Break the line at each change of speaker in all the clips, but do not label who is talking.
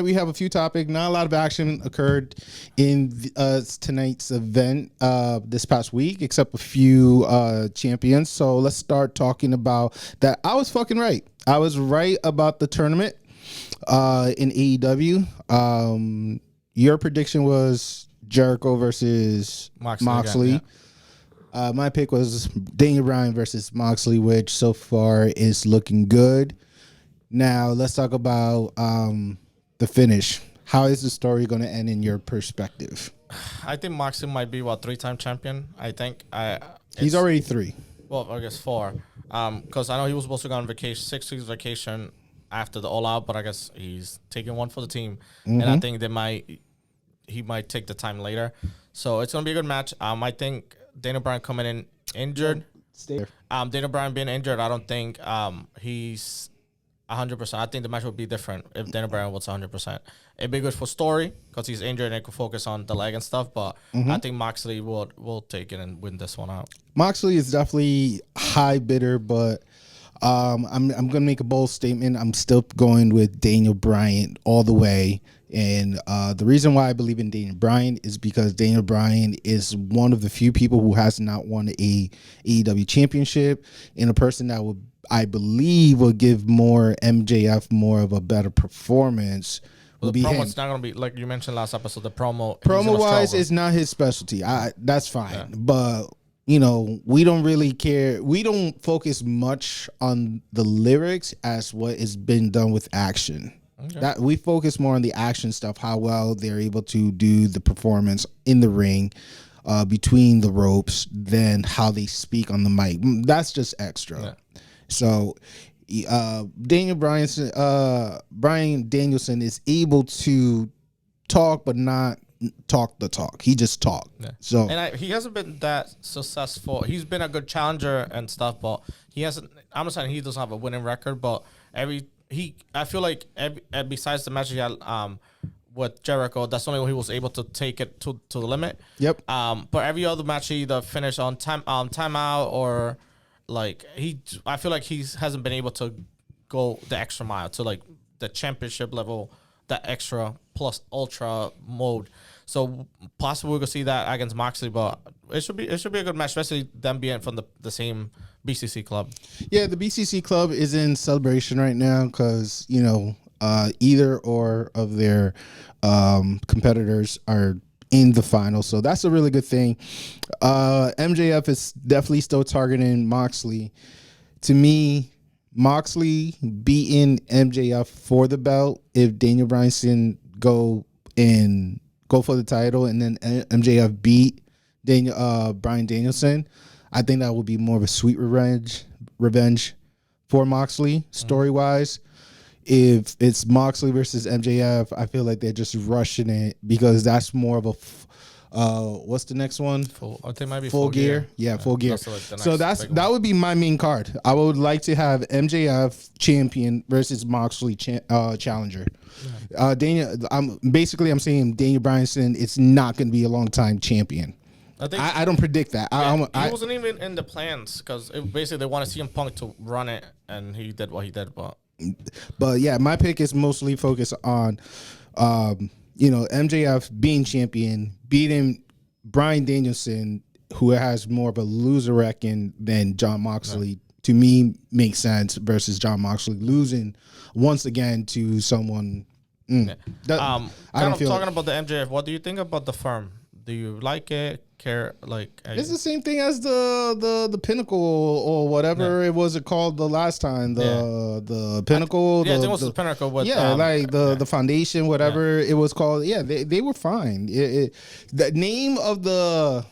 We have a few topics. Not a lot of action occurred in tonight's event this past week, except a few champions. So let's start talking about that. I was fucking right. I was right about the tournament in AEW. Your prediction was Jericho versus Moxley.
Again, yeah.
My pick was Daniel Bryan versus Moxley, which so far is looking good. Now let's talk about the finish. How is the story going to end in your perspective?
I think Moxley might be three-time champion. I think
He's already 3.
Well, I guess 4. Because I know he was supposed to go on vacation, 6 weeks vacation after the All Out, but I guess he's taking one for the team, and I think he might take the time later. So it's gonna be a good match. I think Daniel Bryan coming in injured.
Stay there.
Daniel Bryan being injured, I don't think he's 100%. I think the match would be different if Daniel Bryan was 100%. It'd be good for story because he's injured and could focus on the leg and stuff. But I think Moxley will take it and win this one out.
Moxley is definitely high bidder, but I'm gonna make a bold statement. I'm still going with Daniel Bryan all the way. And the reason why I believe in Daniel Bryan is because Daniel Bryan is one of the few people who has not won a AEW championship, and a person that I believe will give more MJF more of a better performance.
Well, the promo's not going to be, like you mentioned last episode, the promo
wise is not his specialty. That's fine. Yeah. But, we don't really care. We don't focus much on the lyrics as what has been done with action. Okay. That we focus more on the action stuff, how well they're able to do the performance in the ring, between the ropes, than how they speak on the mic. That's just extra. Yeah. So Bryan Danielson is able to talk, but not talk the talk. He just talked. Yeah. So
he hasn't been that successful. He's been a good challenger and stuff, but he hasn't. I'm not saying he doesn't have a winning record, but I feel like besides the match he had with Jericho, that's the only way he was able to take it to the limit.
Yep.
But every other match he either finished on timeout or I feel like he hasn't been able to go the extra mile to like the championship level, that extra plus ultra mode. So possibly we're gonna see that against Moxley, but it should be a good match, especially them being from the same BCC club.
Yeah, the BCC club is in celebration right now because either or of their competitors are in the final, so that's a really good thing. MJF is definitely still targeting Moxley. To me, Moxley beating MJF for the belt if Daniel Bryan go for the title, and then MJF beat Bryan Danielson. I think that would be more of a sweet revenge for Moxley story wise. If it's Moxley versus MJF, I feel like they're just rushing it because that's more of a what's the next one?
I think it might be
Full Gear. Yeah, Full Gear. So that would be my main card. I would like to have MJF champion versus Moxley challenger. Yeah. I'm saying Daniel Bryan, it's not going to be a long time champion. I don't predict that.
He wasn't even in the plans because basically they want to see CM Punk to run it, and he did what he did,
But yeah, my pick is mostly focused on, MJF being champion, beating Bryan Danielson, who has more of a loser record than Jon Moxley. Yeah. To me, makes sense versus Jon Moxley losing once again to someone.
I don't feel talking about the MJF. What do you think about the firm? Do you like it? Care
it's the same thing as the Pinnacle or whatever it was called the last time. The Pinnacle.
I think it was the Pinnacle. With,
the Foundation, whatever it was called. Yeah, they were fine. The name of the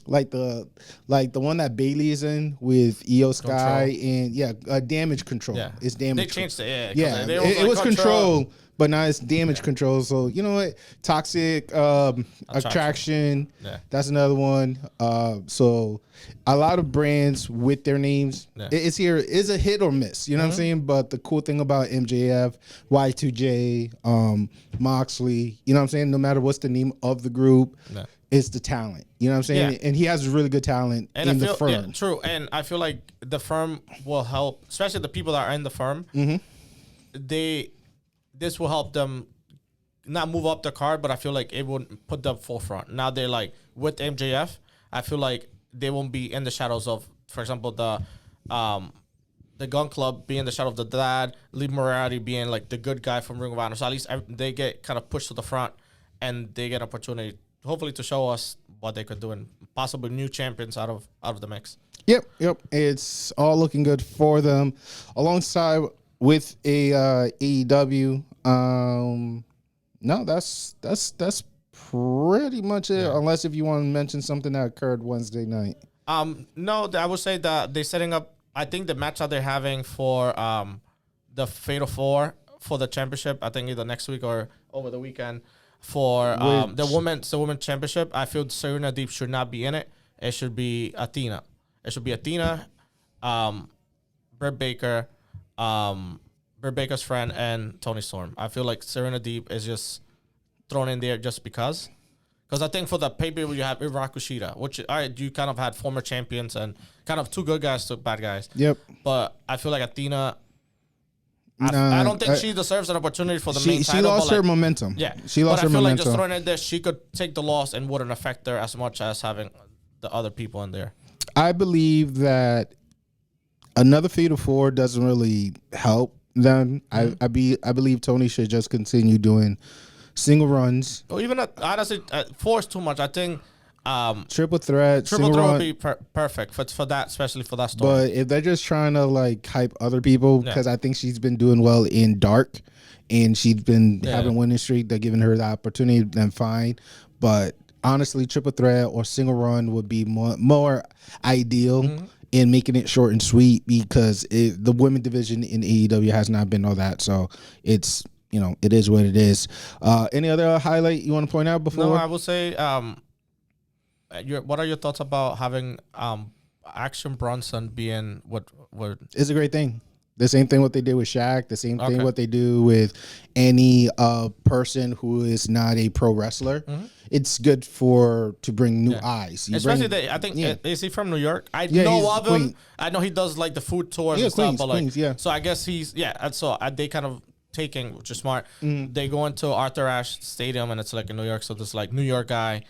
one that Bailey is in with Io Sky and Damage Control. Yeah, it's Damage.
They changed it.
Yeah, it was Control. But now it's Damage Control. So, you know what? Toxic Attraction. Yeah. That's another one. So a lot of brands with their names. Yeah. It's a hit or miss. You know what I'm saying? But the cool thing about MJF, Y2J, Moxley, you know what I'm saying? No matter what's the name of the group, it's the talent. You know what I'm saying? Yeah. And he has really good talent in the firm. Yeah,
true. And I feel like the firm will help, especially the people that are in the firm. This will help them not move up the card, but I feel like it would put them forefront. Now they're like with MJF. I feel like they won't be in the shadows of, for example, the Gun Club being the shadow of the dad, Lee Moriarty being like the good guy from Ring of Honor. So at least they get kind of pushed to the front, and they get an opportunity, hopefully, to show us what they could do and possibly new champions out of the mix.
Yep. It's all looking good for them. Alongside with AEW. No, that's pretty much it. Yeah. Unless if you want to mention something that occurred Wednesday night.
No, I would say that they're setting up. I think the match that they're having for the Fatal 4 for the championship, I think either next week or over the weekend for the women's championship. I feel Serena Deeb should not be in it. It should be Athena. It should be Athena, Britt Baker, Britt Baker's friend, and Toni Storm. I feel like Serena Deeb is just thrown in there just because. Because I think for the pay-per-view, you have Iraq Kushida, which, all right, you kind of had former champions and kind of two good guys to bad guys.
Yep.
But I feel like Athena, I don't think she deserves an opportunity for the main title.
She lost her momentum.
Yeah.
She lost her momentum. But I feel like
just throwing it there, she could take the loss and wouldn't affect her as much as having the other people in there.
I believe that another Fatal 4 doesn't really help them. Mm-hmm. I believe Tony should just continue doing single runs.
Or even honestly, 4 is too much. I think
triple threat
would be perfect for that, especially for that story.
But if they're just trying to like hype other people, because I think she's been doing well in Dark, and she's been having winning streak, they're giving her the opportunity, then fine. But honestly, triple threat or single run would be more ideal. Mm-hmm. In making it short and sweet, because the women division in AEW has not been all that. So it's, it is what it is. Any other highlight you want to point out before?
No, I will say, what are your thoughts about having Action Bronson being what?
It's a great thing. The same thing what they did with Shaq. The same thing what they do with any person who is not a pro wrestler. Mm-hmm. It's good to bring new eyes.
Especially, I think, is he from New York? I know of him. I know he does like the food tours and stuff. But Queens, so I guess he's, so they kind of taking, which is smart. Mm. They go into Arthur Ashe Stadium, and it's like in New York. So this like New York guy.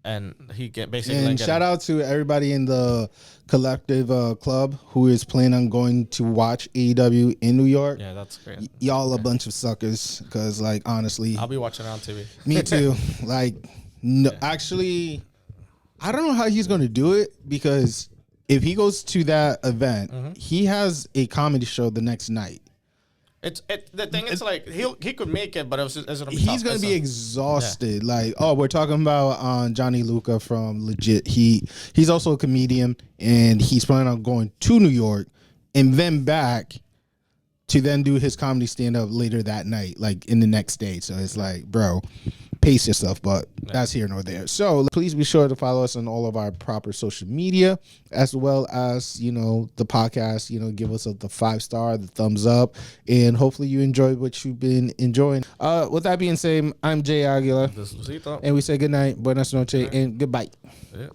And he get basically. And
shout out to everybody in the collective club who is planning on going to watch AEW in New York.
Yeah, that's great.
Y'all a bunch of suckers, because like honestly,
I'll be watching it on TV.
Me too. Actually, I don't know how he's going to do it, because if he goes to that event, he has a comedy show the next night.
The thing is, like, he could make it, but it's gonna be
he's going to be exhausted. Yeah. Like, we're talking about Johnny Luca from Legit. He's also a comedian, and he's planning on going to New York and then back to then do his comedy stand-up later that night, like in the next day. So it's like, bro, pace yourself, but that's here nor there. So please be sure to follow us on all of our proper social media, as well as, the podcast, give us the 5-star, the thumbs up, and hopefully you enjoyed what you've been enjoying. With that being said, I'm JayAguila, and we say good night, buenas noches, and goodbye.
Yeah.